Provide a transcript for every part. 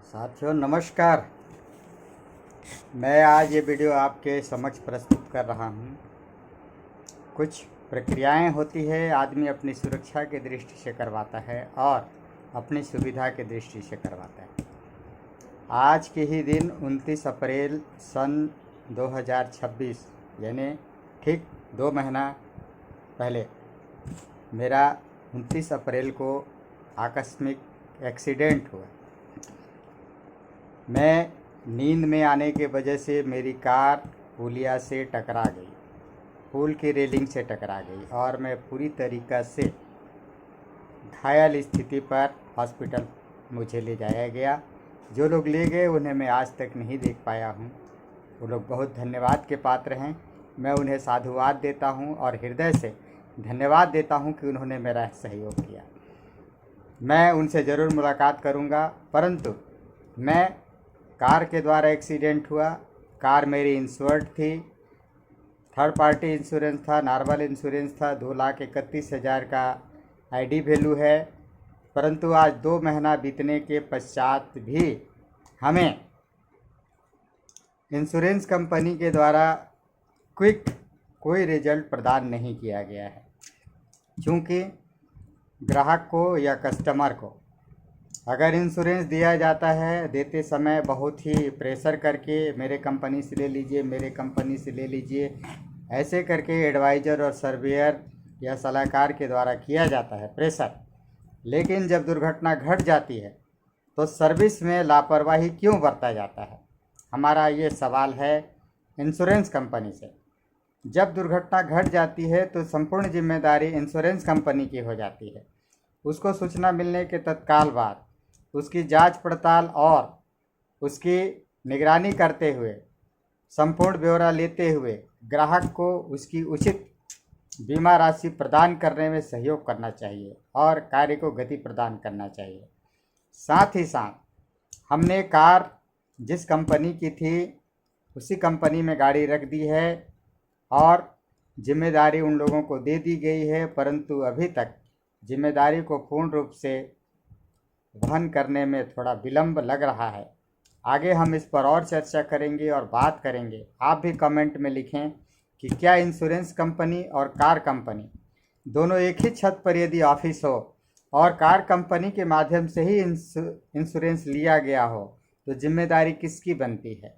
साथियों नमस्कार। मैं आज ये वीडियो आपके समक्ष प्रस्तुत कर रहा हूँ। कुछ प्रक्रियाएं होती है, आदमी अपनी सुरक्षा की दृष्टि से करवाता है और अपनी सुविधा की दृष्टि से करवाता है। आज के ही दिन 29 अप्रैल सन 2026 यानी ठीक 2 महीना पहले मेरा 29 अप्रैल को आकस्मिक एक्सीडेंट हुआ। मैं नींद में आने के वजह से मेरी कार पुलिया से टकरा गई, पुल की रेलिंग से टकरा गई और मैं पूरी तरीक़ा से घायल स्थिति पर हॉस्पिटल मुझे ले जाया गया। जो लोग ले गए उन्हें मैं आज तक नहीं देख पाया हूँ। वो लोग बहुत धन्यवाद के पात्र हैं। मैं उन्हें साधुवाद देता हूँ और हृदय से धन्यवाद देता हूँ कि उन्होंने मेरा सहयोग किया। मैं उनसे ज़रूर मुलाकात करूँगा, परंतु मैं कार के द्वारा एक्सीडेंट हुआ। कार मेरी इंश्योर्ड थी, थर्ड पार्टी इंश्योरेंस था, नॉर्मल इंश्योरेंस था। 2,31,000 का आईडी वैल्यू है, परंतु आज 2 महीना बीतने के पश्चात भी हमें इंश्योरेंस कंपनी के द्वारा क्विक कोई रिजल्ट प्रदान नहीं किया गया है, क्योंकि ग्राहक को या कस्टमर को अगर इंश्योरेंस दिया जाता है, देते समय बहुत ही प्रेशर करके मेरे कंपनी से ले लीजिए, मेरे कंपनी से ले लीजिए, ऐसे करके एडवाइज़र और सर्वेयर या सलाहकार के द्वारा किया जाता है प्रेशर। लेकिन जब दुर्घटना घट जाती है तो सर्विस में लापरवाही क्यों बरता जाता है? हमारा ये सवाल है इंश्योरेंस कंपनी से। जब दुर्घटना घट जाती है तो संपूर्ण जिम्मेदारी इंश्योरेंस कंपनी की हो जाती है। उसको सूचना मिलने के तत्काल बाद उसकी जांच पड़ताल और उसकी निगरानी करते हुए, संपूर्ण ब्यौरा लेते हुए ग्राहक को उसकी उचित बीमा राशि प्रदान करने में सहयोग करना चाहिए और कार्य को गति प्रदान करना चाहिए। साथ ही साथ हमने कार जिस कंपनी की थी उसी कंपनी में गाड़ी रख दी है और जिम्मेदारी उन लोगों को दे दी गई है, परंतु अभी तक जिम्मेदारी को पूर्ण रूप से वहन करने में थोड़ा विलंब लग रहा है। आगे हम इस पर और चर्चा करेंगे और बात करेंगे। आप भी कमेंट में लिखें कि क्या इंश्योरेंस कंपनी और कार कंपनी दोनों एक ही छत पर यदि ऑफिस हो और कार कंपनी के माध्यम से ही इंश्योरेंस लिया गया हो तो जिम्मेदारी किसकी बनती है?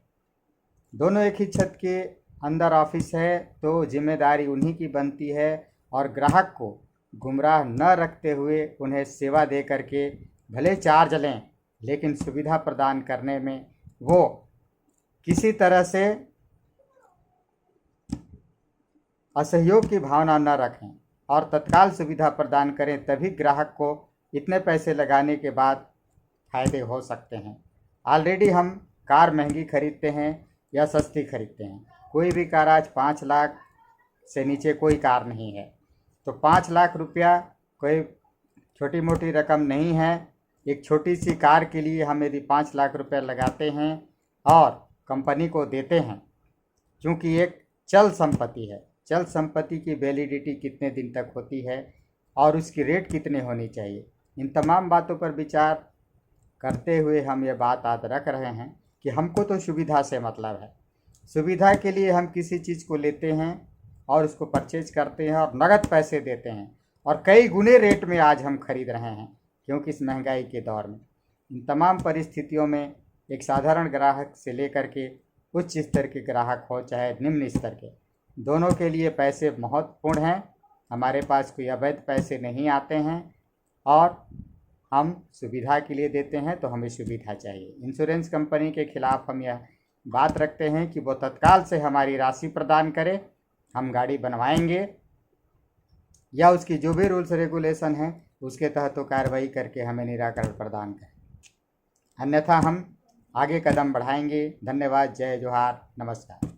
दोनों एक ही छत के अंदर ऑफिस है तो जिम्मेदारी उन्हीं की बनती है और ग्राहक को गुमराह न रखते हुए उन्हें सेवा दे करके भले चार्ज लें, लेकिन सुविधा प्रदान करने में वो किसी तरह से असहयोग की भावना न रखें और तत्काल सुविधा प्रदान करें। तभी ग्राहक को इतने पैसे लगाने के बाद फायदे हो सकते हैं। ऑलरेडी हम कार महंगी खरीदते हैं या सस्ती खरीदते हैं। कोई भी कार आज 5 लाख से नीचे कोई कार नहीं है, तो 5 लाख रुपया कोई छोटी मोटी रकम नहीं है। एक छोटी सी कार के लिए हम यदि 5 लाख रुपया लगाते हैं और कंपनी को देते हैं, क्योंकि एक चल संपत्ति है, चल संपत्ति की वैलिडिटी कितने दिन तक होती है और उसकी रेट कितने होनी चाहिए, इन तमाम बातों पर विचार करते हुए हम ये बात आज रख रहे हैं कि हमको तो सुविधा से मतलब है। सुविधा के लिए हम किसी चीज़ को लेते हैं और उसको परचेज करते हैं और नगद पैसे देते हैं और कई गुने रेट में आज हम खरीद रहे हैं, क्योंकि इस महंगाई के दौर में इन तमाम परिस्थितियों में एक साधारण ग्राहक से लेकर के उच्च स्तर के ग्राहक हो चाहे निम्न स्तर के, दोनों के लिए पैसे महत्वपूर्ण हैं। हमारे पास कोई अवैध पैसे नहीं आते हैं और हम सुविधा के लिए देते हैं, तो हमें सुविधा चाहिए। इंश्योरेंस कंपनी के खिलाफ हम यह बात रखते हैं कि वो तत्काल से हमारी राशि प्रदान करे। हम गाड़ी बनवाएंगे या उसकी जो भी रूल्स रेगुलेशन है उसके तहत तो कार्रवाई करके हमें निराकरण प्रदान करें, अन्यथा हम आगे कदम बढ़ाएंगे। धन्यवाद। जय जोहार। नमस्कार।